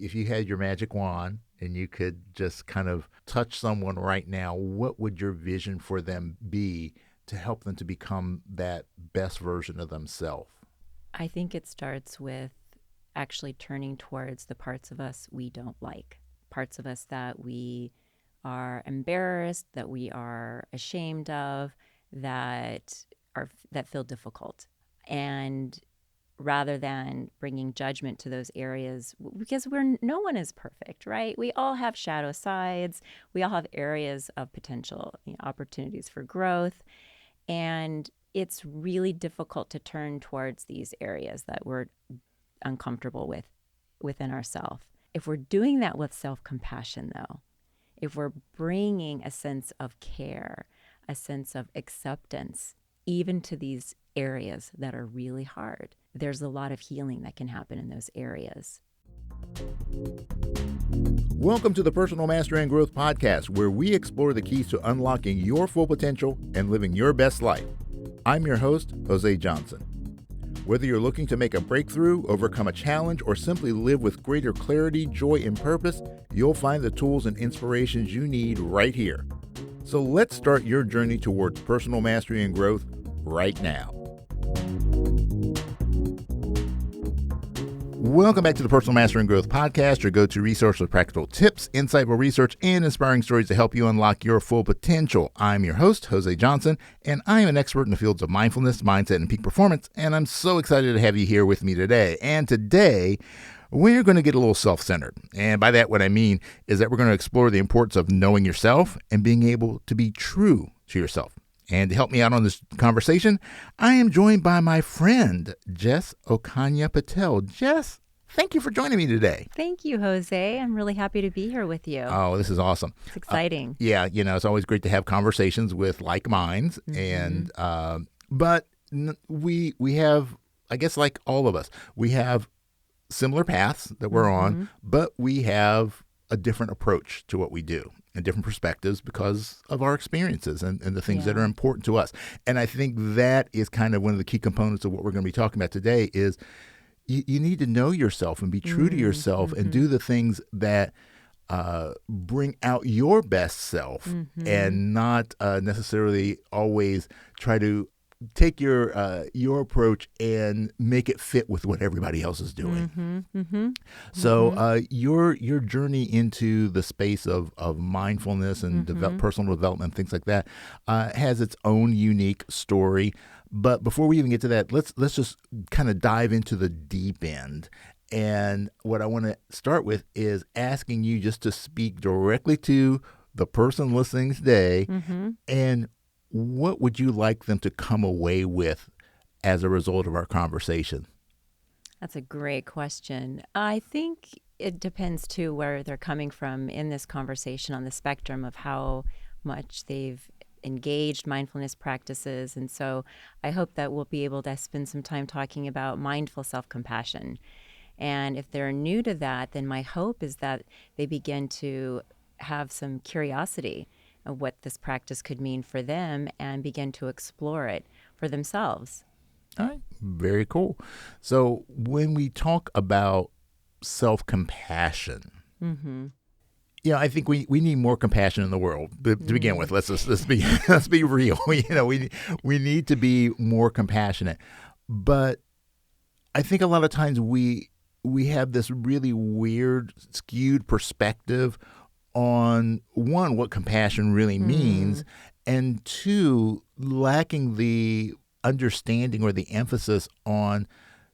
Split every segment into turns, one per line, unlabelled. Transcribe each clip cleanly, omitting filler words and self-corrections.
if you had your magic wand and you could just kind of touch someone right now, what would your vision for them be to help them to become that best version of themselves?
I think it starts with actually turning towards the parts of us we don't like, parts of us that we are embarrassed, that we are ashamed of, that feel difficult. And rather than bringing judgment to those areas, because no one is perfect, right? We all have shadow sides. We all have areas of potential, opportunities for growth. And it's really difficult to turn towards these areas that we're uncomfortable with within ourselves. If we're doing that with self-compassion, though, if we're bringing a sense of care, a sense of acceptance, even to these areas that are really hard, there's a lot of healing that can happen in those areas.
Welcome to the Personal Mastery and Growth Podcast, where we explore the keys to unlocking your full potential and living your best life. I'm your host, Jose Johnson. Whether you're looking to make a breakthrough, overcome a challenge, or simply live with greater clarity, joy, and purpose, you'll find the tools and inspirations you need right here. So let's start your journey towards personal mastery and growth right now. Welcome back to the Personal Mastery and Growth Podcast, your go-to resource for practical tips, insightful research, and inspiring stories to help you unlock your full potential. I'm your host, Jose Johnson, and I am an expert in the fields of mindfulness, mindset, and peak performance, and I'm so excited to have you here with me today. And today, we're going to get a little self-centered. And by that, what I mean is that we're going to explore the importance of knowing yourself and being able to be true to yourself. And to help me out on this conversation, I am joined by my friend, Jess Okanya Patel. Jess, thank you for joining me today.
Thank you, Jose. I'm really happy to be here with you.
Oh, this is awesome.
It's exciting.
Yeah, it's always great to have conversations with like minds.
Mm-hmm.
And but we have, I guess, like all of us, we have similar paths that we're on, but we have a different approach to what we do and different perspectives because of our experiences and the things that are important to us. And I think that is kind of one of the key components of what we're going to be talking about today is you need to know yourself and be true to yourself and do the things that bring out your best self and not necessarily always try to take your approach and make it fit with what everybody else is doing. So your journey into the space of mindfulness and personal development, things like that, has its own unique story. But before we even get to that, let's just kind of dive into the deep end. And what I want to start with is asking you just to speak directly to the person listening today and what would you like them to come away with as a result of our conversation?
That's a great question. I think it depends, too, where they're coming from in this conversation on the spectrum of how much they've engaged mindfulness practices. And so I hope that we'll be able to spend some time talking about mindful self-compassion. And if they're new to that, then my hope is that they begin to have some curiosity of what this practice could mean for them and begin to explore it for themselves.
All right. Very cool. So when we talk about self-compassion, I think we need more compassion in the world to begin with. Let's be real. We need to be more compassionate. But I think a lot of times we have this really weird, skewed perspective on, one, what compassion really means, and two, lacking the understanding or the emphasis on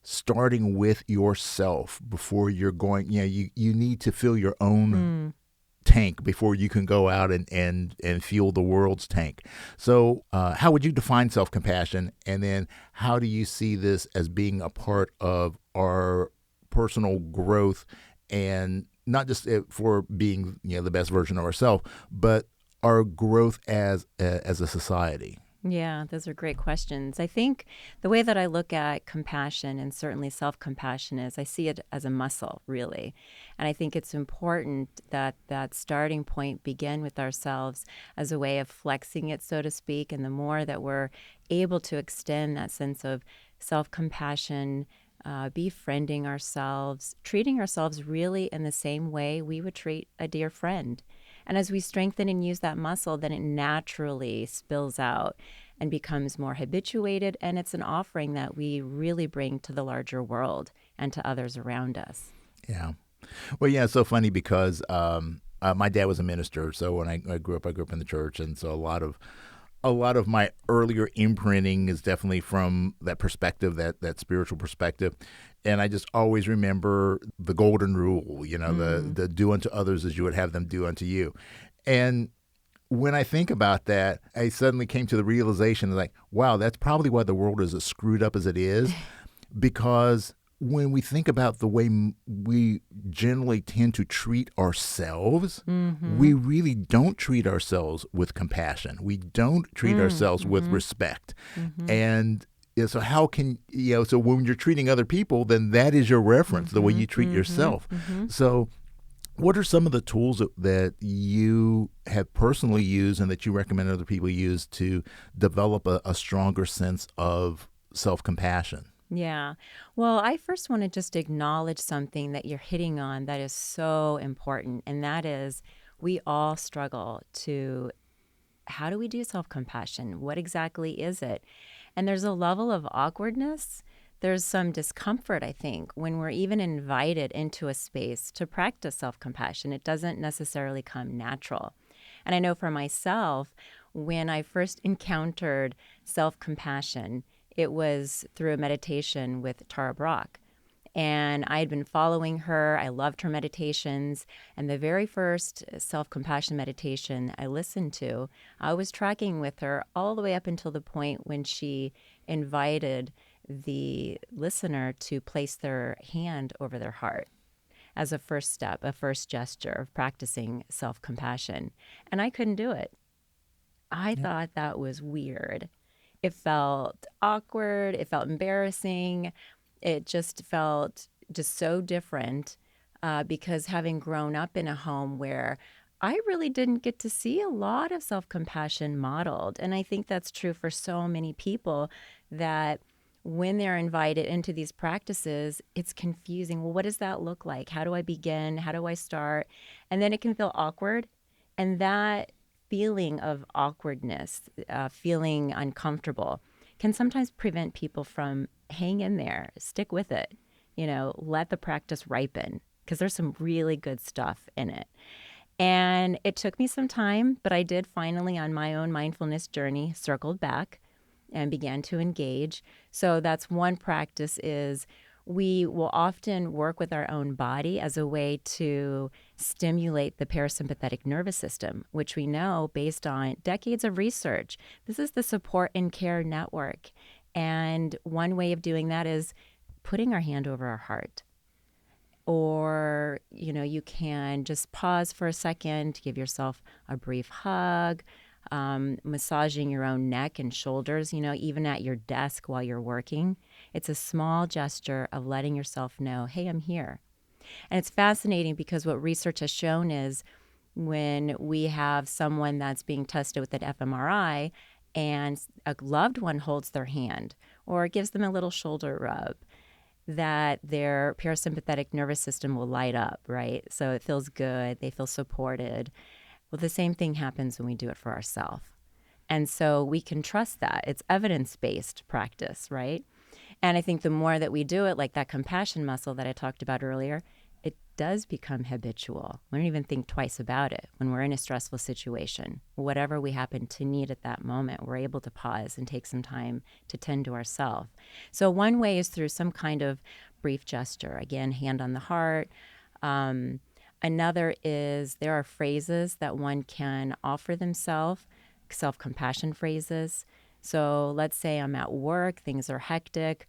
starting with yourself before you're going, you need to fill your own tank before you can go out and fuel the world's tank. So how would you define self-compassion? And then how do you see this as being a part of our personal growth, and not just for being the best version of ourselves, but our growth as a society?
Yeah, those are great questions. I think the way that I look at compassion and certainly self-compassion is I see it as a muscle, really. And I think it's important that that starting point begin with ourselves as a way of flexing it, so to speak. And the more that we're able to extend that sense of self-compassion befriending ourselves, treating ourselves really in the same way we would treat a dear friend. And as we strengthen and use that muscle, then it naturally spills out and becomes more habituated. And it's an offering that we really bring to the larger world and to others around us.
Yeah. Well, yeah, it's so funny because my dad was a minister. So when I grew up in the church, and so a lot of my earlier imprinting is definitely from that perspective, that spiritual perspective. And I just always remember the golden rule, the do unto others as you would have them do unto you. And when I think about that, I suddenly came to the realization like, wow, that's probably why the world is as screwed up as it is, because when we think about the way we generally tend to treat ourselves, we really don't treat ourselves with compassion. We don't treat ourselves with respect. And so how can, so when you're treating other people, then that is your reference, the way you treat yourself. So what are some of the tools that you have personally used and that you recommend other people use to develop a stronger sense of self-compassion?
Yeah. Well, I first want to just acknowledge something that you're hitting on that is so important. And that is, we all struggle to, how do we do self-compassion? What exactly is it? And there's a level of awkwardness. There's some discomfort, I think, when we're even invited into a space to practice self-compassion. It doesn't necessarily come natural. And I know for myself, when I first encountered self-compassion, it was through a meditation with Tara Brach. And I had been following her. I loved her meditations. And the very first self-compassion meditation I listened to, I was tracking with her all the way up until the point when she invited the listener to place their hand over their heart as a first step, a first gesture of practicing self-compassion. And I couldn't do it. I thought that was weird. It felt awkward. It felt embarrassing. It just felt just so different because having grown up in a home where I really didn't get to see a lot of self-compassion modeled. And I think that's true for so many people, that when they're invited into these practices, it's confusing. Well, what does that look like? How do I begin? How do I start? And then it can feel awkward. And that feeling of awkwardness, feeling uncomfortable, can sometimes prevent people from hang in there, stick with it, let the practice ripen, because there's some really good stuff in it. And it took me some time, but I did finally, on my own mindfulness journey, circled back and began to engage. So that's one practice, is we will often work with our own body as a way to stimulate the parasympathetic nervous system, which we know, based on decades of research, this is the support and care network. And one way of doing that is putting our hand over our heart. Or, you can just pause for a second, give yourself a brief hug, massaging your own neck and shoulders, even at your desk while you're working. It's a small gesture of letting yourself know, hey, I'm here. And it's fascinating because what research has shown is when we have someone that's being tested with an fMRI and a loved one holds their hand or gives them a little shoulder rub, that their parasympathetic nervous system will light up, right? So it feels good. They feel supported. Well, the same thing happens when we do it for ourselves. And so we can trust that. It's evidence-based practice, right? And I think the more that we do it, like that compassion muscle that I talked about earlier, it does become habitual. We don't even think twice about it. When we're in a stressful situation, whatever we happen to need at that moment, we're able to pause and take some time to tend to ourselves. So one way is through some kind of brief gesture. Again, hand on the heart. Another is there are phrases that one can offer themselves, self-compassion phrases. So let's say I'm at work, things are hectic.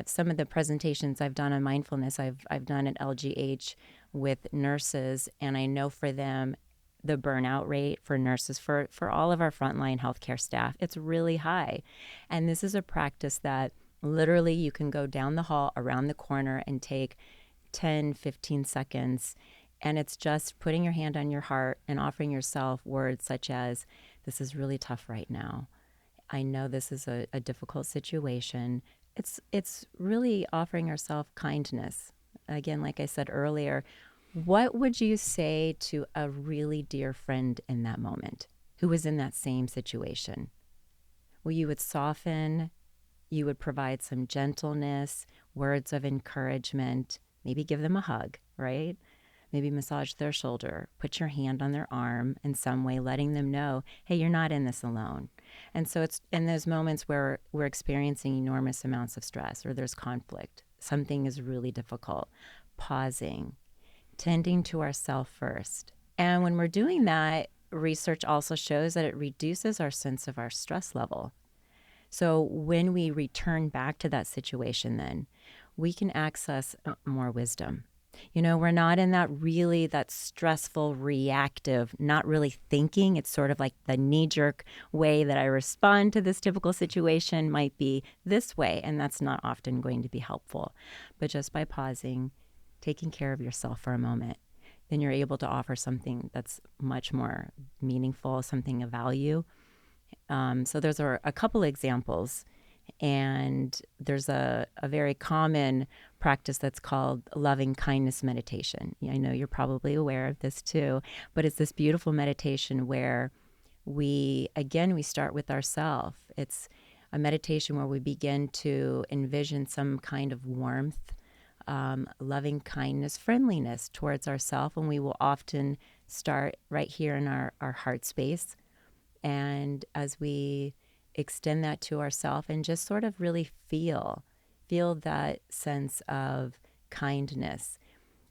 Some of the presentations I've done on mindfulness, I've done at LGH with nurses, and I know for them, the burnout rate for nurses, for all of our frontline healthcare staff, it's really high. And this is a practice that literally you can go down the hall, around the corner, and take 10, 15 seconds. And it's just putting your hand on your heart and offering yourself words such as, this is really tough right now. I know this is a difficult situation. It's really offering ourselves kindness. Again, like I said earlier, what would you say to a really dear friend in that moment who was in that same situation? Well, you would soften, you would provide some gentleness, words of encouragement, maybe give them a hug, right? Maybe massage their shoulder, put your hand on their arm in some way, letting them know, hey, you're not in this alone. And so it's in those moments where we're experiencing enormous amounts of stress or there's conflict, something is really difficult, pausing, tending to ourselves first. And when we're doing that, research also shows that it reduces our sense of our stress level. So when we return back to that situation, then we can access more wisdom. We're not in that stressful, reactive, not really thinking. It's sort of like the knee-jerk way that I respond to this typical situation might be this way, and that's not often going to be helpful. But just by pausing, taking care of yourself for a moment, then you're able to offer something that's much more meaningful, something of value. So those are a couple examples. And there's a very common practice that's called loving kindness meditation. I know you're probably aware of this too, but it's this beautiful meditation where we start with ourselves. It's a meditation where we begin to envision some kind of warmth, loving kindness, friendliness towards ourselves. And we will often start right here in our heart space. And as we extend that to ourselves and just sort of really feel that sense of kindness.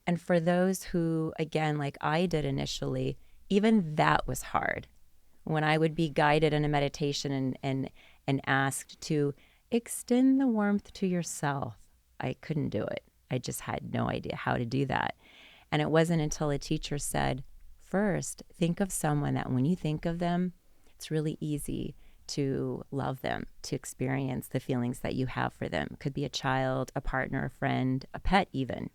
And for those who, again, like I did initially, even that was hard. When I would be guided in a meditation and asked to extend the warmth to yourself, I couldn't do it. I just had no idea how to do that. And it wasn't until a teacher said, first, think of someone that when you think of them, it's really easy to love them, to experience the feelings that you have for them. It could be a child, a partner, a friend, a pet even.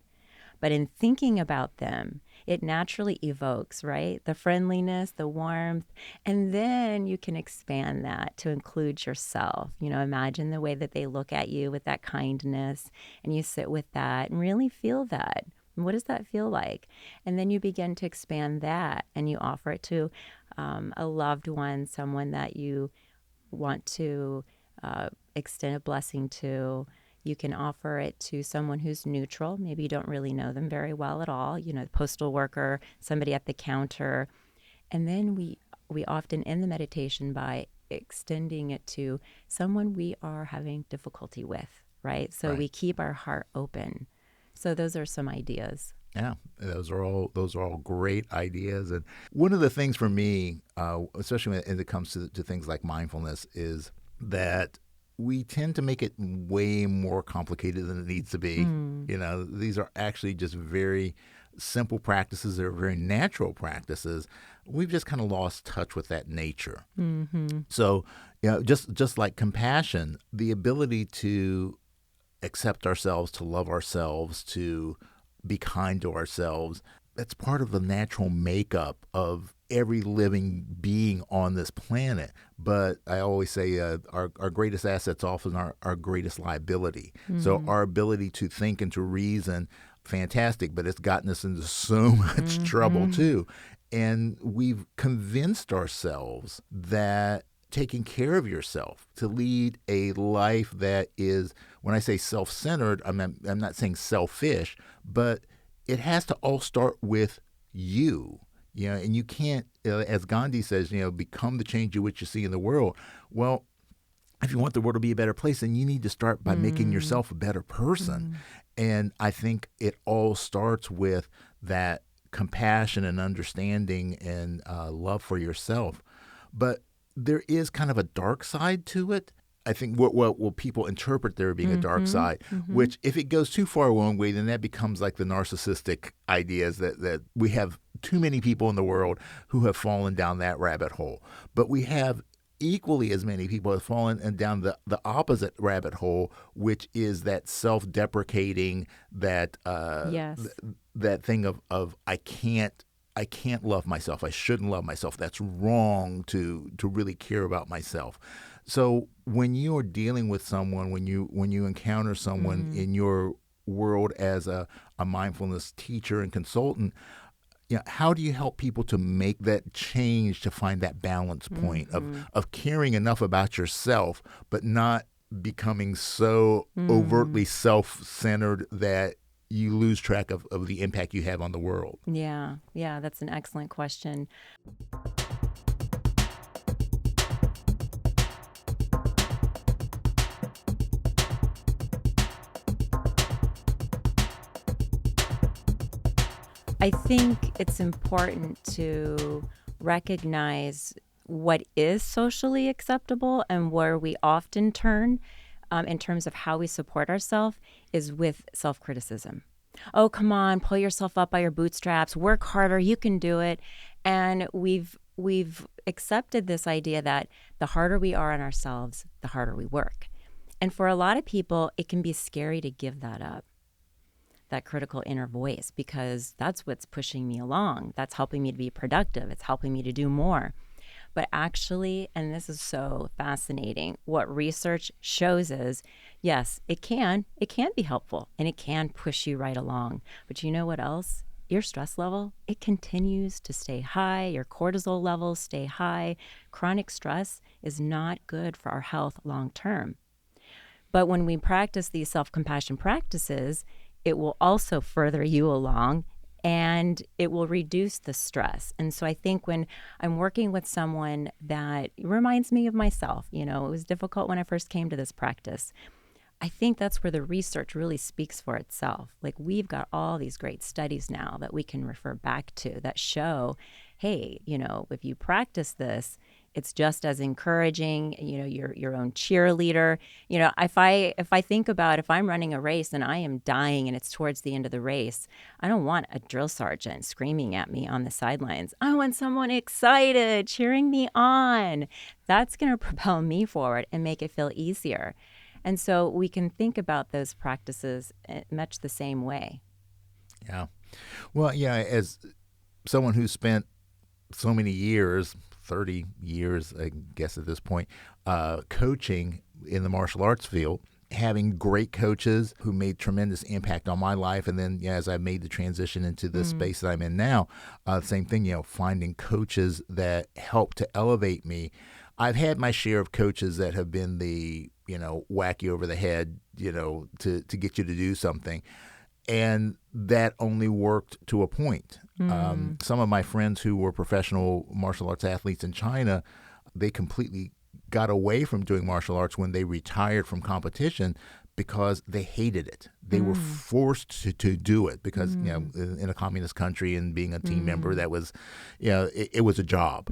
But in thinking about them, it naturally evokes, right? The friendliness, the warmth, and then you can expand that to include yourself. Imagine the way that they look at you with that kindness, and you sit with that and really feel that. What does that feel like? And then you begin to expand that, and you offer it to a loved one, someone that you want to extend a blessing to. You can offer it to someone who's neutral. Maybe you don't really know them very well at all, the postal worker, somebody at the counter. And then we often end the meditation by extending it to someone we are having difficulty with, right? So
Right.
we keep our heart open. So those are some ideas.
Yeah, those are all great ideas. And one of the things for me, especially when it comes to things like mindfulness, is that we tend to make it way more complicated than it needs to be. These are actually just very simple practices. They're very natural practices. We've just kind of lost touch with that nature.
Mm-hmm.
So, just like compassion, the ability to accept ourselves, to love ourselves, to be kind to ourselves, that's part of the natural makeup of every living being on this planet. But I always say our greatest asset's often our greatest liability. Mm-hmm. So our ability to think and to reason, fantastic, but it's gotten us into so much trouble too. And we've convinced ourselves that taking care of yourself, to lead a life that is, when I say self-centered, I'm not saying selfish, but it has to all start with you. And you can't, as Gandhi says, become the change you wish to see in the world. Well, if you want the world to be a better place, then you need to start by making yourself a better person. And I think it all starts with that compassion and understanding and love for yourself. But there is kind of a dark side to it. I think what people interpret there being a dark side, which if it goes too far one way, then that becomes like the narcissistic ideas that we have too many people in the world who have fallen down that rabbit hole. But we have equally as many people have fallen down the opposite rabbit hole, which is that self-deprecating, that
Yes.
that thing of I can't love myself. I shouldn't love myself. That's wrong to really care about myself. So when you are dealing with someone, when you encounter someone in your world as a mindfulness teacher and consultant, how do you help people to make that change, to find that balance point of caring enough about yourself, but not becoming so overtly self-centered that you lose track of the impact you have on the world?
Yeah, that's an excellent question. I think it's important to recognize what is socially acceptable, and where we often turn in terms of how we support ourselves is with self-criticism. Oh, come on, pull yourself up by your bootstraps, work harder, you can do it. And we've accepted this idea that the harder we are on ourselves, the harder we work. And for a lot of people, it can be scary to give that up, that critical inner voice, because that's what's pushing me along. That's helping me to be productive. It's helping me to do more. But actually, and this is so fascinating, what research shows is, yes, it can be helpful, and it can push you right along. But you know what else? Your stress level, it continues to stay high. Your cortisol levels stay high. Chronic stress is not good for our health long term. But when we practice these self-compassion practices, it will also further you along, and it will reduce the stress. And so I think when I'm working with someone that reminds me of myself, it was difficult when I first came to this practice. I think that's where the research really speaks for itself. Like, we've got all these great studies now that we can refer back to that show, hey, if you practice this, it's just as encouraging, your own cheerleader. If I think about, if I'm running a race and I am dying and it's towards the end of the race, I don't want a drill sergeant screaming at me on the sidelines. I want someone excited, cheering me on. That's going to propel me forward and make it feel easier. And so we can think about those practices much the same way.
Yeah. Well, as someone who spent so many years, 30 years, I guess at this point, coaching in the martial arts field, having great coaches who made tremendous impact on my life. And then as I made the transition into the space that I'm in now, same thing, finding coaches that help to elevate me. I've had my share of coaches that have been the, whack you over the head, to get you to do something. And that only worked to a point. Some of my friends who were professional martial arts athletes in China, they completely got away from doing martial arts when they retired from competition because they hated it. They were forced to do it because, in a communist country and being a team member, that was, it was a job.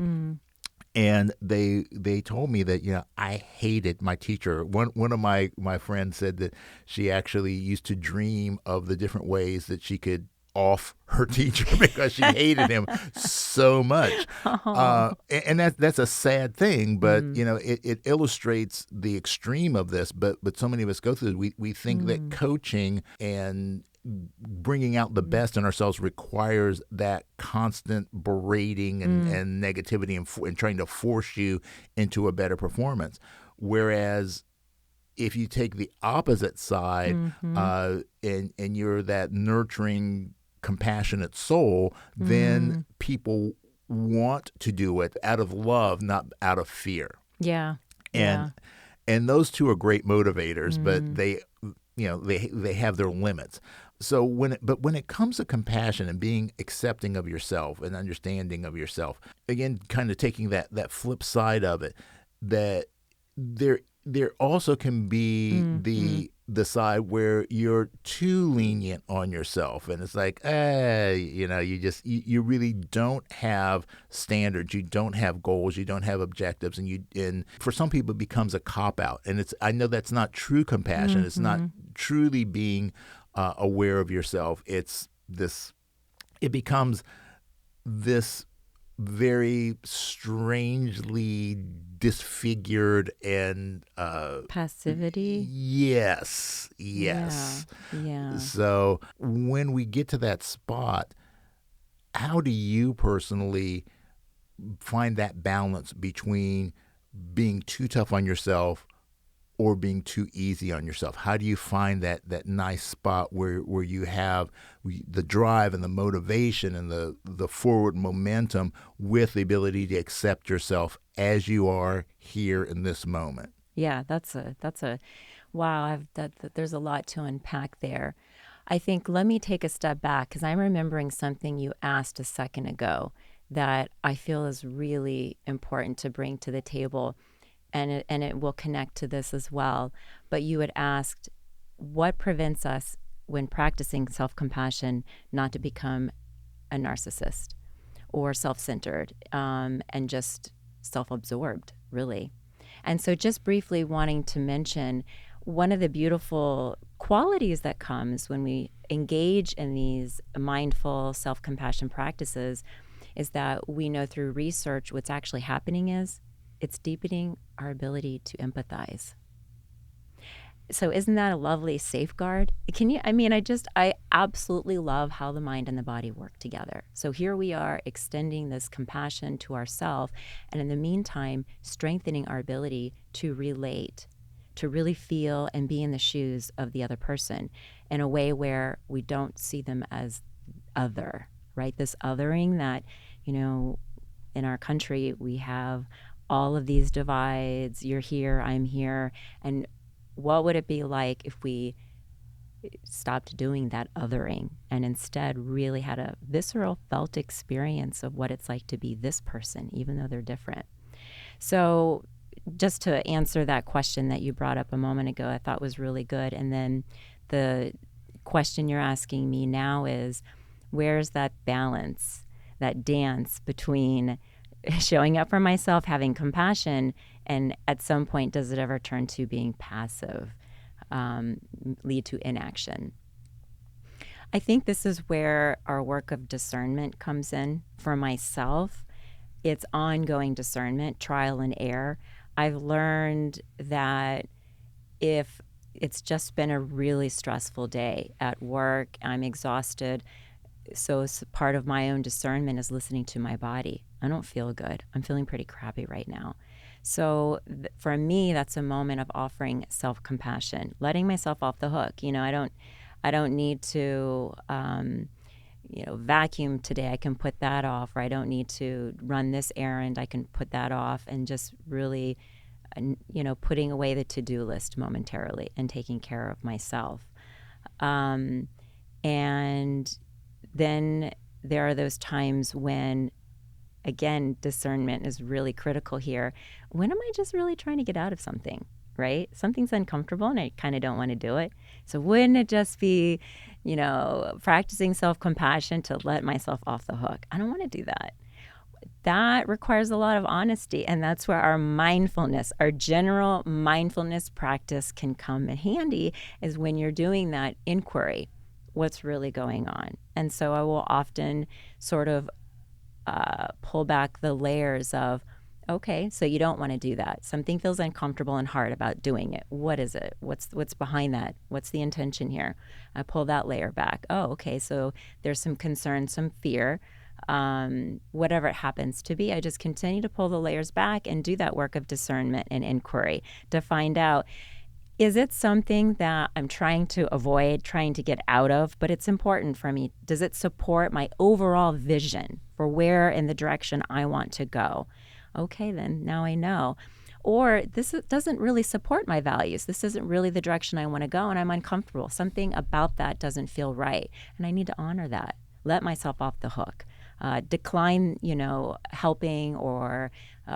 And they told me that, I hated my teacher. One of my friends said that she actually used to dream of the different ways that she could off her teacher because she hated him so much. And that's a sad thing, but it illustrates the extreme of this. But so many of us go through it. We think that coaching and bringing out the best in ourselves requires that constant berating and negativity and trying to force you into a better performance. Whereas if you take the opposite side and you're that nurturing, compassionate soul, then people want to do it out of love, not out of fear.
Yeah.
And those two are great motivators, but they have their limits. So when it comes to compassion and being accepting of yourself and understanding of yourself, again, kind of taking that flip side of it, that there also can be the side where you're too lenient on yourself, and it's like, you really don't have standards, you don't have goals, you don't have objectives, and for some people it becomes a cop out. And I know that's not true compassion. It's not truly being aware of yourself. It becomes this very strangely disfigured and
passivity.
Yes.
Yeah.
So when we get to that spot, how do you personally find that balance between being too tough on yourself or being too easy on yourself? How do you find that nice spot where you have the drive and the motivation and the forward momentum with the ability to accept yourself as you are here in this moment?
Yeah, that's a wow. There's a lot to unpack there. I think let me take a step back because I'm remembering something you asked a second ago that I feel is really important to bring to the table, and it will connect to this as well. But you had asked, what prevents us when practicing self-compassion not to become a narcissist or self-centered, and just self-absorbed, really. And so just briefly wanting to mention one of the beautiful qualities that comes when we engage in these mindful self-compassion practices is that we know through research what's actually happening is it's deepening our ability to empathize. So isn't that a lovely safeguard? Can you, I absolutely love how the mind and the body work together. So here we are extending this compassion to ourselves, and in the meantime, strengthening our ability to relate, to really feel and be in the shoes of the other person in a way where we don't see them as other, right? This othering that, in our country, we have all of these divides. You're here, I'm here. And what would it be like if we stopped doing that othering and instead really had a visceral felt experience of what it's like to be this person, even though they're different? So just to answer that question that you brought up a moment ago, I thought was really good. And then the question you're asking me now is, where's that balance, that dance between showing up for myself, having compassion, and at some point, does it ever turn to being passive, lead to inaction? I think this is where our work of discernment comes in. For myself, it's ongoing discernment, trial and error. I've learned that if it's just been a really stressful day at work, I'm exhausted, so part of my own discernment is listening to my body. I don't feel good. I'm feeling pretty crappy right now. So for me, that's a moment of offering self-compassion, letting myself off the hook. I don't need to, vacuum today. I can put that off. Or I don't need to run this errand. I can put that off, and just really, putting away the to-do list momentarily and taking care of myself. And then there are those times when, again, discernment is really critical here. When am I just really trying to get out of something, right? Something's uncomfortable and I kind of don't want to do it. So wouldn't it just be, practicing self-compassion to let myself off the hook? I don't want to do that. That requires a lot of honesty, and that's where our mindfulness, our general mindfulness practice can come in handy, is when you're doing that inquiry. What's really going on? And so I will often sort of pull back the layers of, okay, so you don't want to do that. Something feels uncomfortable and hard about doing it. What is it? What's behind that? What's the intention here? I pull that layer back. Oh, okay, so there's some concern, some fear, whatever it happens to be. I just continue to pull the layers back and do that work of discernment and inquiry to find out, is it something that I'm trying to avoid, trying to get out of, but it's important for me? Does it support my overall vision for where in the direction I want to go? Okay, then now I know. Or this doesn't really support my values. This isn't really the direction I want to go, and I'm uncomfortable. Something about that doesn't feel right, and I need to honor that. Let myself off the hook. Decline, helping or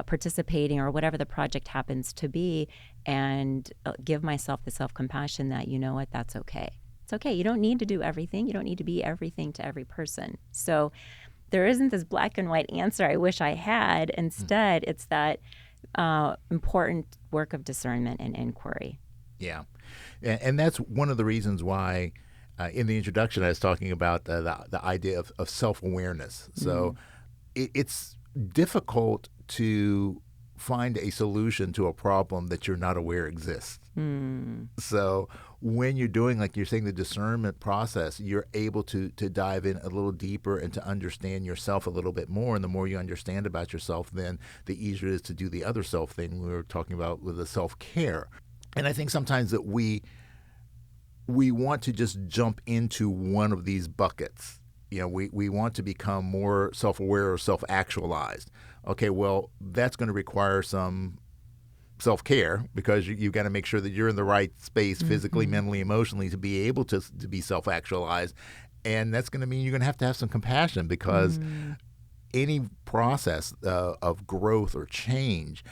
participating or whatever the project happens to be, and give myself the self-compassion that, that's okay. It's okay. You don't need to do everything. You don't need to be everything to every person. So there isn't this black and white answer I wish I had. Instead, it's that important work of discernment and inquiry.
Yeah. And that's one of the reasons why in the introduction I was talking about the idea of self-awareness. So it's difficult to find a solution to a problem that you're not aware exists. So when you're doing, like you're saying, the discernment process, you're able to dive in a little deeper and to understand yourself a little bit more. And the more you understand about yourself, then the easier it is to do the other self thing we were talking about with the self-care. And I think sometimes that we want to just jump into one of these buckets. We want to become more self-aware or self-actualized. Okay, well, that's going to require some self-care, because you've got to make sure that you're in the right space physically, mentally, emotionally, to be able to be self-actualized. And that's going to mean you're going to have some compassion, because any process of growth or change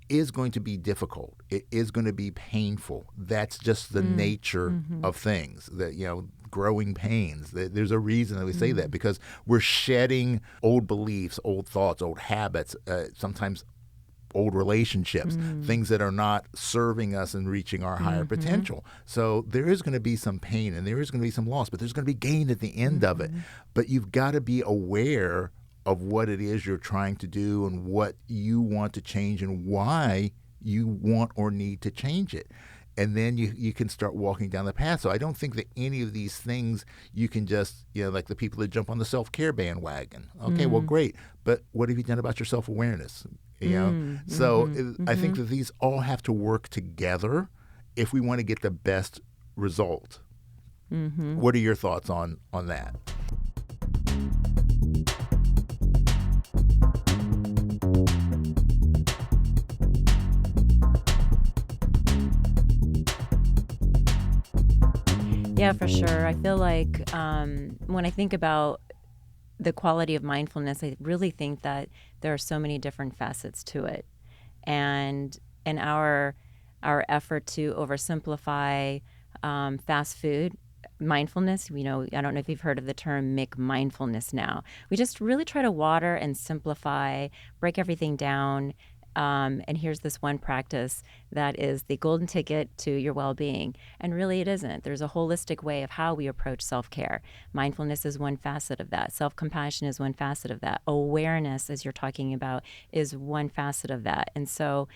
is going to be difficult. It is going to be painful. That's just the nature of things. That growing pains. There's a reason that we say that, because we're shedding old beliefs, old thoughts, old habits, sometimes old relationships, things that are not serving us and reaching our higher potential. So there is going to be some pain, and there is going to be some loss, but there's going to be gain at the end of it. But you've got to be aware of what it is you're trying to do and what you want to change and why you want or need to change it. And then you can start walking down the path. So I don't think that any of these things you can just, like the people that jump on the self-care bandwagon. Okay, well, great. But what have you done about your self-awareness? So I think that these all have to work together if we want to get the best result. What are your thoughts on that?
Yeah, for sure. I feel like when I think about the quality of mindfulness, I really think that there are so many different facets to it. And in our effort to oversimplify fast food mindfulness, I don't know if you've heard of the term McMindfulness now. We just really try to water and simplify, break everything down. And here's this one practice that is the golden ticket to your well-being. And really it isn't. There's a holistic way of how we approach self-care. Mindfulness is one facet of that. Self-compassion is one facet of that. Awareness, as you're talking about, is one facet of that. And so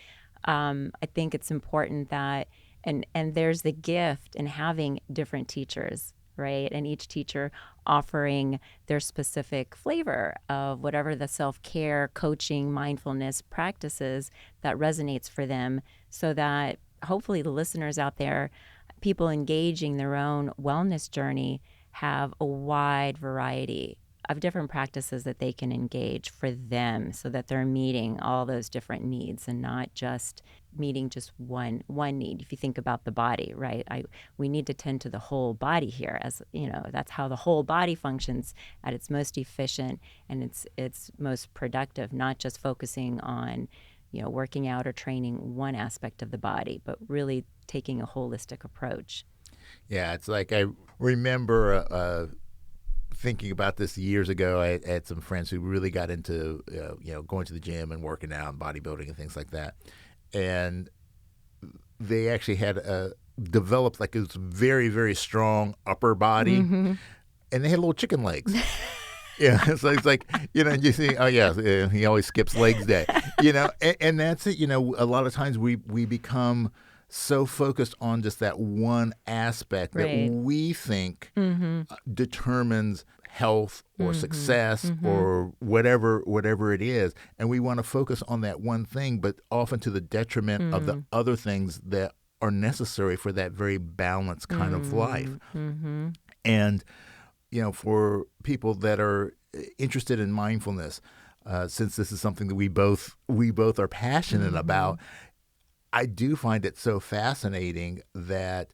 I think it's important that, and there's the gift in having different teachers, right? And each teacher offering their specific flavor of whatever the self-care, coaching, mindfulness practices that resonates for them, so that hopefully the listeners out there, people engaging their own wellness journey, have a wide variety of different practices that they can engage for them, so that they're meeting all those different needs and not just meeting just one need. If you think about the body, right? We need to tend to the whole body here, as that's how the whole body functions at its most efficient and its most productive, not just focusing on working out or training one aspect of the body, but really taking a holistic approach.
Yeah, it's like I remember thinking about this years ago. I had some friends who really got into going to the gym and working out and bodybuilding and things like that, and they actually had developed like this very, very strong upper body, and they had little chicken legs. Yeah, so it's like, and you see, oh yeah, he always skips legs day, and that's it. A lot of times we become so focused on just that one aspect that we think determines health or success or whatever it is, and we want to focus on that one thing, but often to the detriment of the other things that are necessary for that very balanced kind of life. And for people that are interested in mindfulness, since this is something that we both are passionate about, I do find it so fascinating that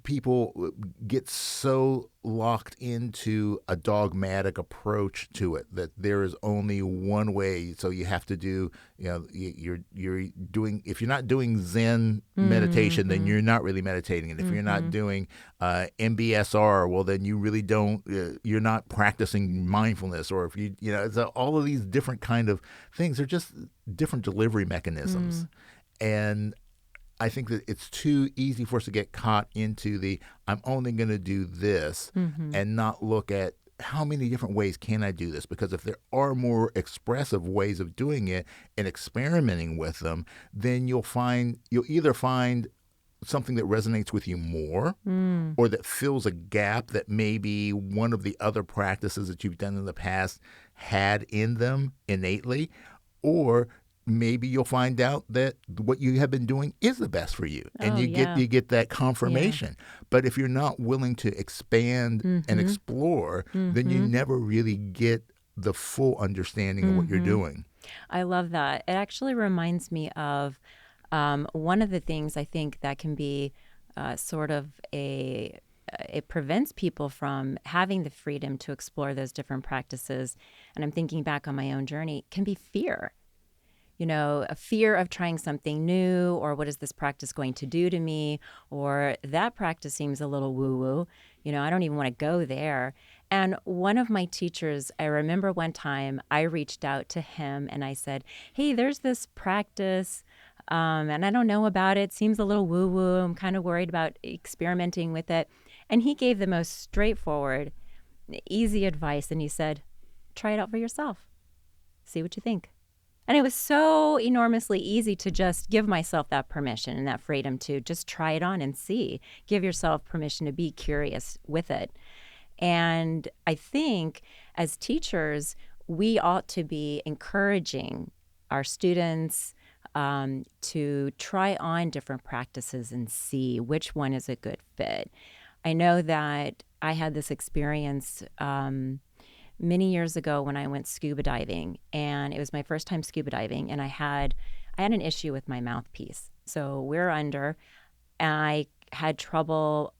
people get so locked into a dogmatic approach to it, that there is only one way. So you have to do, you're doing, if you're not doing Zen meditation, then you're not really meditating. And if you're not doing MBSR, well, then you really don't, you're not practicing mindfulness. Or if so all of these different kind of things are just different delivery mechanisms. And I think that it's too easy for us to get caught into the I'm only going to do this and not look at how many different ways can I do this? Because if there are more expressive ways of doing it and experimenting with them, then you'll either find something that resonates with you more, or that fills a gap that maybe one of the other practices that you've done in the past had in them innately, or maybe you'll find out that what you have been doing is the best for you, and
Oh,
you
yeah.
get that confirmation. But if you're not willing to expand and explore, then you never really get the full understanding of what you're doing.
I love that. It actually reminds me of one of the things I think that can be sort of it prevents people from having the freedom to explore those different practices. And I'm thinking back on my own journey, can be fear. You know, a fear of trying something new, or what is this practice going to do to me? Or that practice seems a little woo-woo. You know, I don't even want to go there. And one of my teachers, I remember one time I reached out to him and I said, hey, there's this practice and I don't know about it. Seems a little woo-woo. I'm kind of worried about experimenting with it. And he gave the most straightforward, easy advice. And he said, try it out for yourself. See what you think. And it was so enormously easy to just give myself that permission and that freedom to just try it on and see. Give yourself permission to be curious with it. And I think as teachers, we ought to be encouraging our students to try on different practices and see which one is a good fit. I know that I had this experience many years ago when I went scuba diving, and it was my first time scuba diving, and I had an issue with my mouthpiece. So we're under, and I had trouble.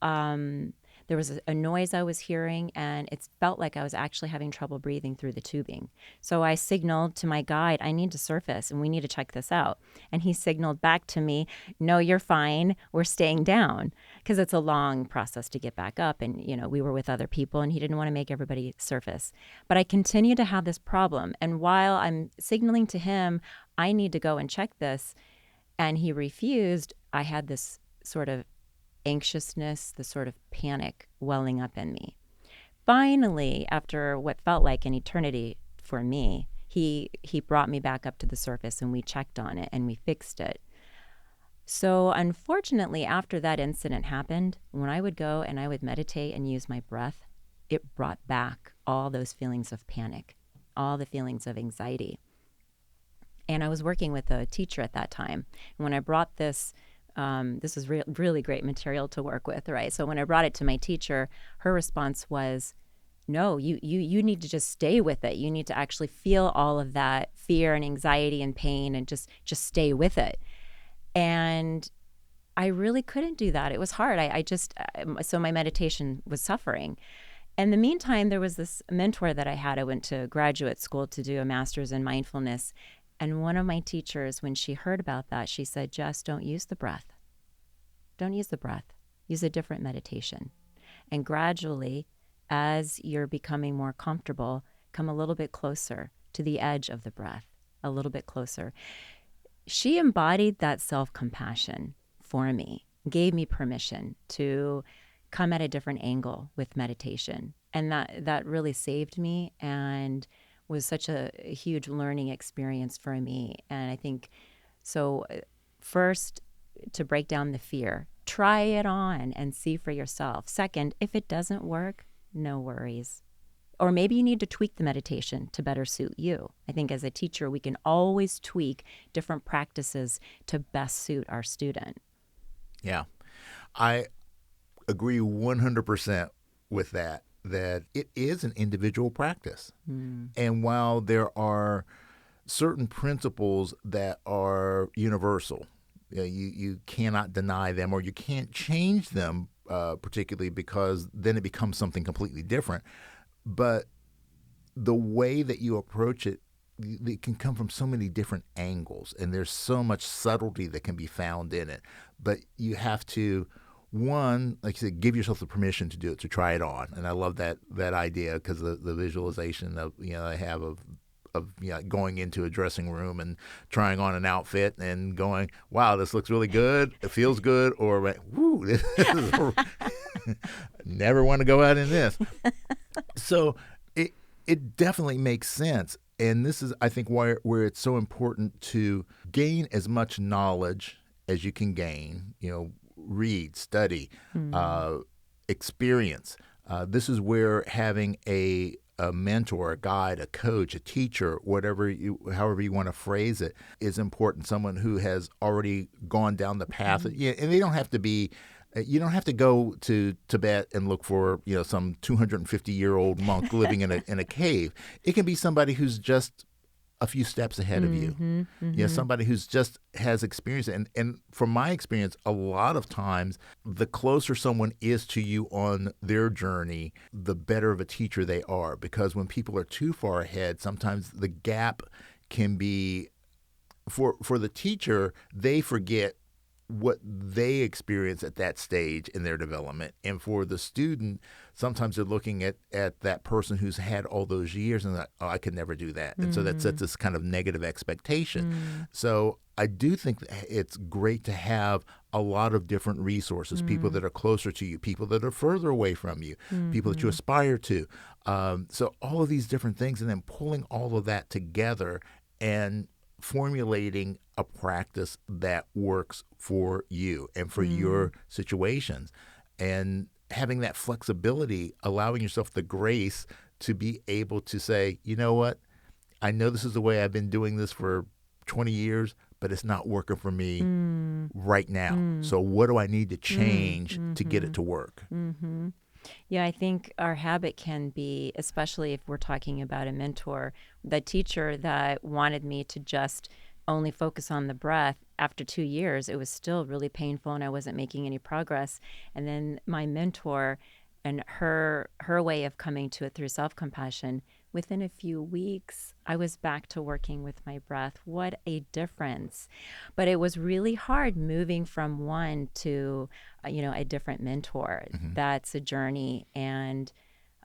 There was a noise I was hearing, and it felt like I was actually having trouble breathing through the tubing. So I signaled to my guide, I need to surface, and we need to check this out. And he signaled back to me, no, you're fine. We're staying down, because it's a long process to get back up. And, you know, we were with other people, and he didn't want to make everybody surface. But I continued to have this problem. And while I'm signaling to him, I need to go and check this, and he refused, I had this sort of anxiousness, the sort of panic welling up in me. Finally, after what felt like an eternity for me, he brought me back up to the surface, and we checked on it and we fixed it. So unfortunately, after that incident happened, when I would go and I would meditate and use my breath, it brought back all those feelings of panic, all the feelings of anxiety. And I was working with a teacher at that time. And when I brought this is really great material to work with, right? So when I brought it to my teacher, her response was, no, you need to just stay with it. You need to actually feel all of that fear and anxiety and pain and just stay with it. And I really couldn't do that. It was hard. So my meditation was suffering. In the meantime, there was this mentor that I had. I went to graduate school to do a master's in mindfulness. And one of my teachers, when she heard about that, she said, Jess, don't use the breath. Don't use the breath. Use a different meditation. And gradually, as you're becoming more comfortable, come a little bit closer to the edge of the breath, a little bit closer. She embodied that self-compassion for me, gave me permission to come at a different angle with meditation. And that really saved me and was such a huge learning experience for me. And I think, so first, to break down the fear, try it on and see for yourself. Second, if it doesn't work, no worries. Or maybe you need to tweak the meditation to better suit you. I think as a teacher, we can always tweak different practices to best suit our student.
Yeah, I agree 100% with that it is an individual practice. And while there are certain principles that are universal, you cannot deny them, or you can't change them particularly, because then it becomes something completely different. But the way that you approach it can come from so many different angles, and there's so much subtlety that can be found in it. But you have to, one, like you said, give yourself the permission to do it, to try it on. And I love that idea, because the visualization of I have of going into a dressing room and trying on an outfit and going, wow, this looks really good, it feels good, or whoo, this is never want to go out in this. So it definitely makes sense. And this is, I think, where it's so important to gain as much knowledge as you can gain, read, study,
Mm.
experience. This is where having a mentor, a guide, a coach, a teacher, however you want to phrase it, is important. Someone who has already gone down the path, yeah, and they don't have to be. You don't have to go to Tibet and look for some 250-year-old monk living in a cave. It can be somebody who's just a few steps ahead of you.
Mm-hmm. Mm-hmm.
Somebody who's just has experience. And from my experience, a lot of times, the closer someone is to you on their journey, the better of a teacher they are. Because when people are too far ahead, sometimes the gap can be, for the teacher, they forget what they experience at that stage in their development. And for the student, sometimes they're looking at that person who's had all those years and like, oh, I could never do that. And so that sets this kind of negative expectation. So I do think that it's great to have a lot of different resources, people that are closer to you, people that are further away from you, people that you aspire to. So all of these different things, and then pulling all of that together and formulating a practice that works for you and for your situations, and having that flexibility, allowing yourself the grace to be able to say, you know what, I know this is the way I've been doing this for 20 years, but it's not working for me right now. So what do I need to change to get it to work?
Mm-hmm. Yeah, I think our habit can be, especially if we're talking about a mentor, the teacher that wanted me to just only focus on the breath. After 2 years, it was still really painful and I wasn't making any progress. And then my mentor and her way of coming to it through self-compassion, within a few weeks, I was back to working with my breath. What a difference. But it was really hard moving from one to, a different mentor. That's a journey. And,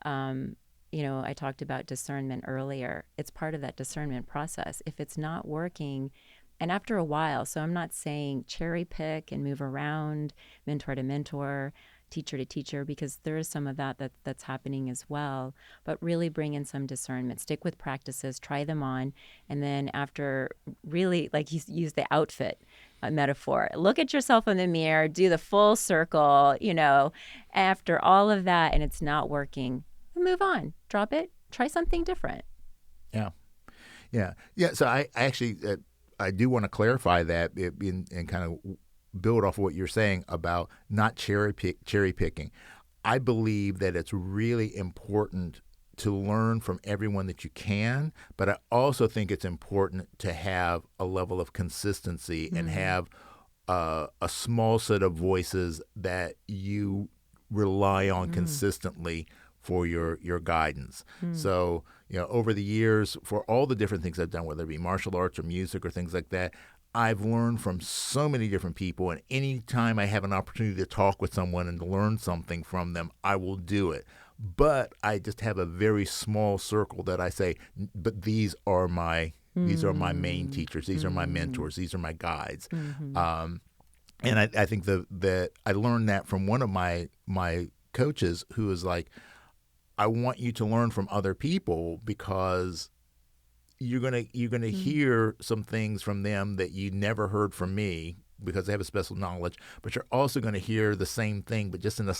I talked about discernment earlier. It's part of that discernment process. If it's not working, and after a while, so I'm not saying cherry pick and move around, mentor to mentor, teacher to teacher, because there is some of that's happening as well, but really bring in some discernment, stick with practices, try them on. And then after, really, like you use the outfit metaphor, look at yourself in the mirror, do the full circle, after all of that, and it's not working, move on, drop it, try something different.
Yeah. Yeah. So I actually, I do want to clarify that and kind of build off of what you're saying about not cherry picking. I believe that it's really important to learn from everyone that you can, but I also think it's important to have a level of consistency and have a small set of voices that you rely on consistently for your guidance. So, over the years, for all the different things I've done, whether it be martial arts or music or things like that, I've learned from so many different people, and anytime I have an opportunity to talk with someone and to learn something from them, I will do it. But I just have a very small circle that I say, but these are my main teachers, these are my mentors, these are my guides. And I think that I learned that from one of my coaches, who was like, I want you to learn from other people because you're gonna hear some things from them that you never heard from me because they have a special knowledge, but you're also going to hear the same thing, but just in a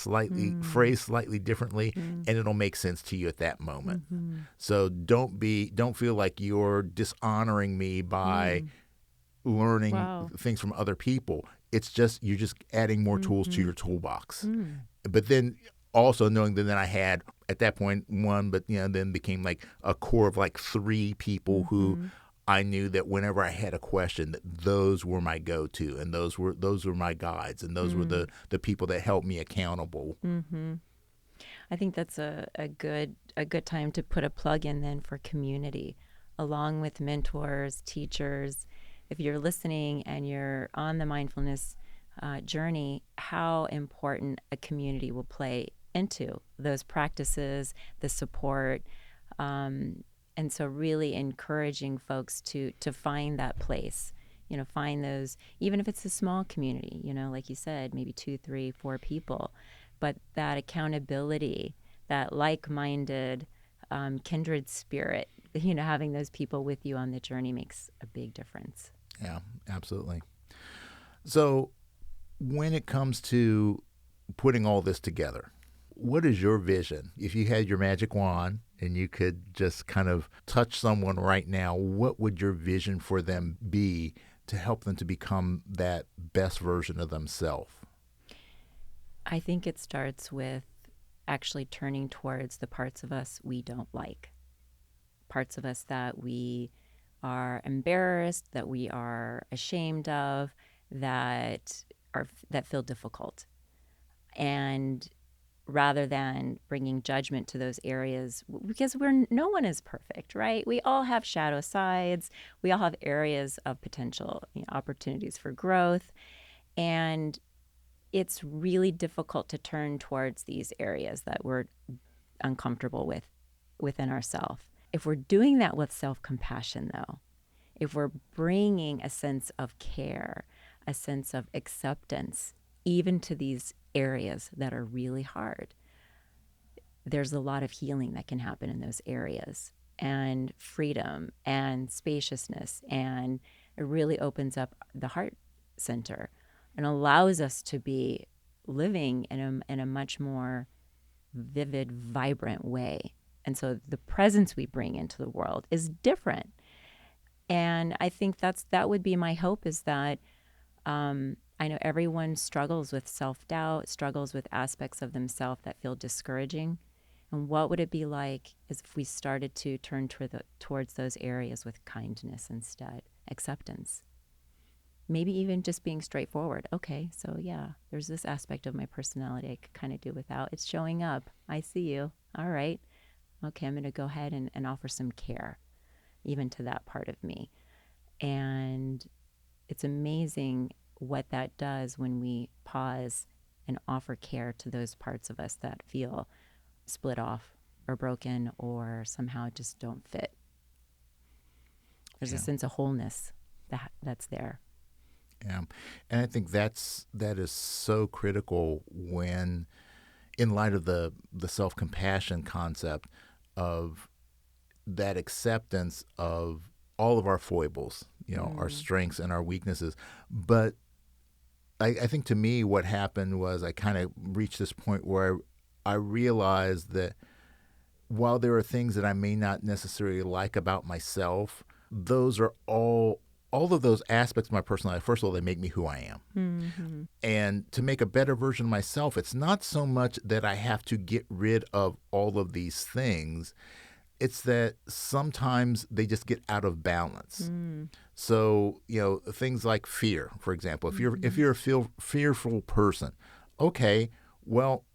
phrased slightly differently, and it'll make sense to you at that moment. So don't feel like you're dishonoring me by learning things from other people. It's just, you're just adding more tools to your toolbox. But then also knowing that then I had at that point one, but then became like a core of like 3 people who I knew that whenever I had a question, that those were my go-to, and those were my guides, and those were the people that held me accountable.
I think that's a good time to put a plug in then for community, along with mentors, teachers. If you're listening and you're on the mindfulness journey, how important a community will play into those practices, the support, and so really encouraging folks to find that place, find those, even if it's a small community, like you said, maybe 2, 3, 4 people, but that accountability, that like-minded, kindred spirit, having those people with you on the journey makes a big difference.
Yeah, absolutely. So when it comes to putting all this together, what is your vision? If you had your magic wand and you could just kind of touch someone right now, what would your vision for them be to help them to become that best version of themselves?
I think it starts with actually turning towards the parts of us we don't like, parts of us that we are embarrassed, that we are ashamed of, that feel difficult. And rather than bringing judgment to those areas, because no one is perfect, right? We all have shadow sides. We all have areas of potential, opportunities for growth. And it's really difficult to turn towards these areas that we're uncomfortable with within ourselves. If we're doing that with self-compassion, though, if we're bringing a sense of care, a sense of acceptance, even to these areas that are really hard, there's a lot of healing that can happen in those areas, and freedom and spaciousness. And it really opens up the heart center and allows us to be living in a much more vivid, vibrant way. And so the presence we bring into the world is different. And I think that would be my hope, is that I know everyone struggles with self-doubt, struggles with aspects of themselves that feel discouraging. And what would it be like if we started to turn towards those areas with kindness instead, acceptance? Maybe even just being straightforward. Okay, so yeah, there's this aspect of my personality I could kind of do without. It's showing up. I see you. All right. Okay, I'm going to go ahead and offer some care, even to that part of me. And it's amazing what that does when we pause and offer care to those parts of us that feel split off or broken or somehow just don't fit. There's a sense of wholeness that's there.
Yeah. And I think that is so critical when, in light of the self-compassion concept, of that acceptance of all of our foibles, our strengths and our weaknesses. But I think, to me, what happened was I kind of reached this point where I realized that while there are things that I may not necessarily like about myself, those are all of those aspects of my personality. First of all, they make me who I am.
Mm-hmm.
And to make a better version of myself, it's not so much that I have to get rid of all of these things. It's that sometimes they just get out of balance. So, things like fear, for example. If you're a fearful person, okay, well,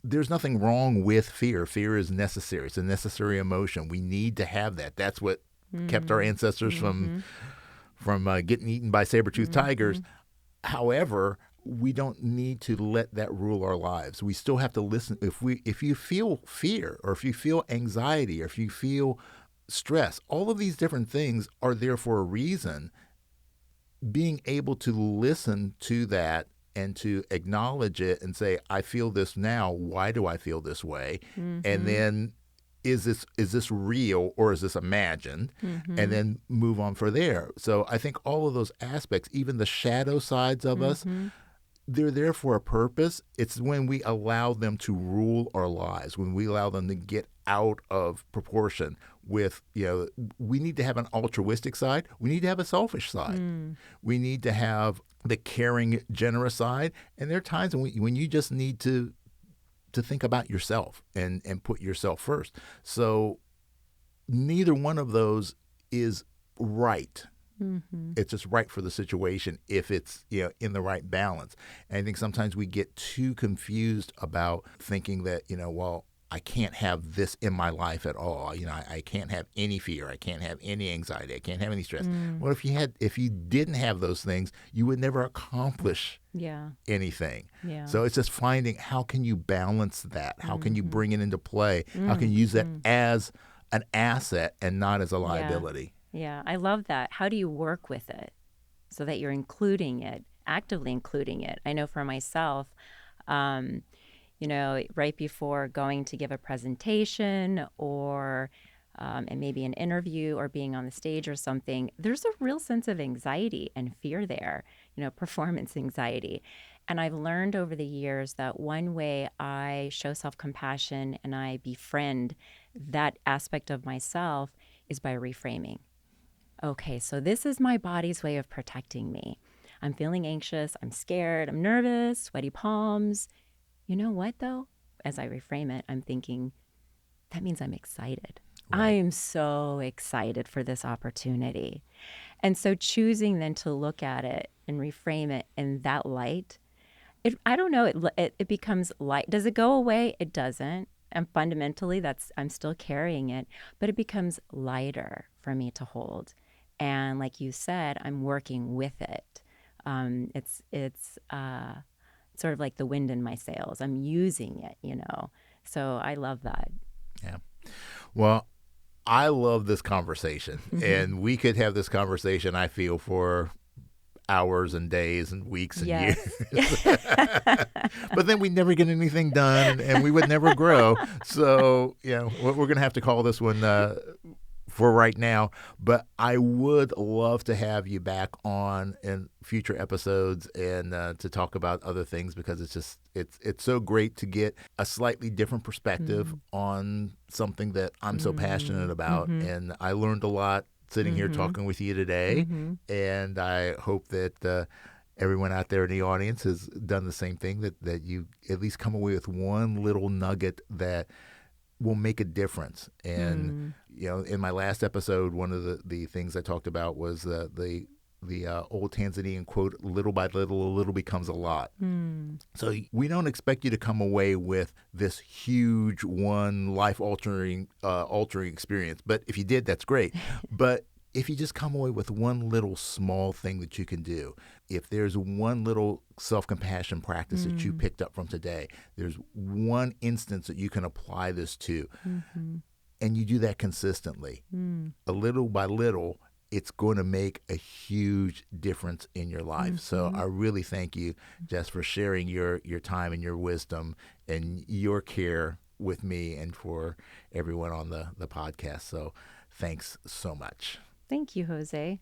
there's nothing wrong with fear. Fear is necessary. It's a necessary emotion. We need to have that. That's what kept our ancestors from getting eaten by saber-toothed tigers. However, we don't need to let that rule our lives. We still have to listen. If you feel fear, or if you feel anxiety, or if you feel stress, all of these different things are there for a reason. Being able to listen to that and to acknowledge it and say, I feel this now. Why do I feel this way? And then, is this real or is this imagined? And then move on from there. So I think all of those aspects, even the shadow sides of us, they're there for a purpose. It's when we allow them to rule our lives, when we allow them to get out of proportion with, we need to have an altruistic side. We need to have a selfish side. We need to have the caring, generous side. And there are times when you just need to think about yourself and put yourself first. So neither one of those is right. It's just right for the situation if it's in the right balance. And I think sometimes we get too confused about thinking that well, I can't have this in my life at all. I can't have any fear. I can't have any anxiety. I can't have any stress. Well, if you didn't have those things, you would never accomplish anything. So it's just finding, how can you balance that? How can you bring it into play? How can you use that as an asset and not as a liability?
Yeah, I love that. How do you work with it so that you're including it, actively including it? I know for myself, right before going to give a presentation or and maybe an interview or being on the stage or something, there's a real sense of anxiety and fear there, performance anxiety. And I've learned over the years that one way I show self-compassion and I befriend that aspect of myself is by reframing. Okay, so this is my body's way of protecting me. I'm feeling anxious, I'm scared, I'm nervous, sweaty palms. You know what, though? As I reframe it, I'm thinking, that means I'm excited.
Right.
I am so excited for this opportunity. And so choosing then to look at it and reframe it in that light, I don't know, it becomes light. Does it go away? It doesn't. And fundamentally, I'm still carrying it, but it becomes lighter for me to hold. And like you said, I'm working with it. It's sort of like the wind in my sails. I'm using it. So I love that.
Yeah. Well, I love this conversation, and we could have this conversation, I feel, for hours and days and weeks and years. But then we'd never get anything done, and we would never grow. So, we're going to have to call this one for right now. But I would love to have you back on in future episodes and to talk about other things, because it's so great to get a slightly different perspective on something that I'm so passionate about. And I learned a lot sitting here talking with you today. And I hope that everyone out there in the audience has done the same thing, that you at least come away with one little nugget that will make a difference. And, in my last episode, one of the things I talked about was the old Tanzanian quote, little by little, a little becomes a lot. So we don't expect you to come away with this huge one life-altering experience. But if you did, that's great. But if you just come away with one little small thing that you can do, if there's one little self-compassion practice that you picked up from today, there's one instance that you can apply this to, and you do that consistently, a little by little, it's going to make a huge difference in your life. So I really thank you, Jess, for sharing your time and your wisdom and your care with me and for everyone on the podcast. So thanks so much.
Thank you, Jose.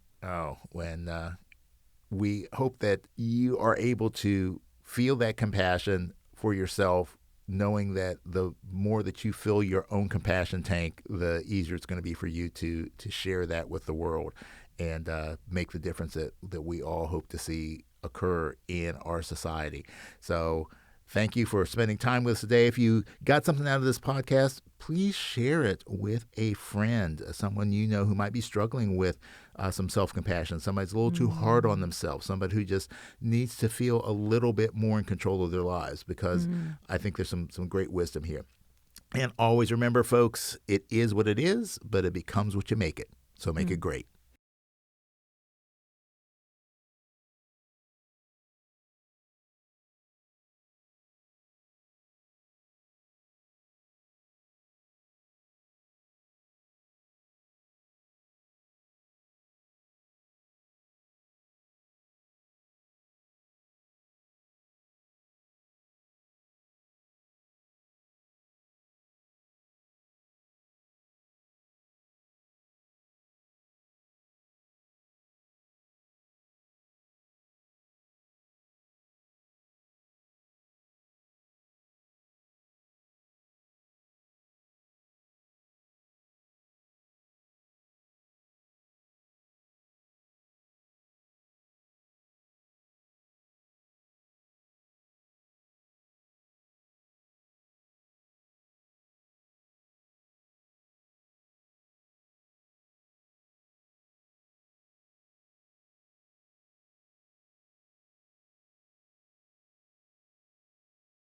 We hope that you are able to feel that compassion for yourself, knowing that the more that you fill your own compassion tank, the easier it's going to be for you to share that with the world and make the difference that we all hope to see occur in our society. So thank you for spending time with us today. If you got something out of this podcast, please share it with a friend, someone you know who might be struggling with some self-compassion, somebody's a little too hard on themselves, somebody who just needs to feel a little bit more in control of their lives, because I think there's some great wisdom here. And always remember, folks, it is what it is, but it becomes what you make it. So make it great.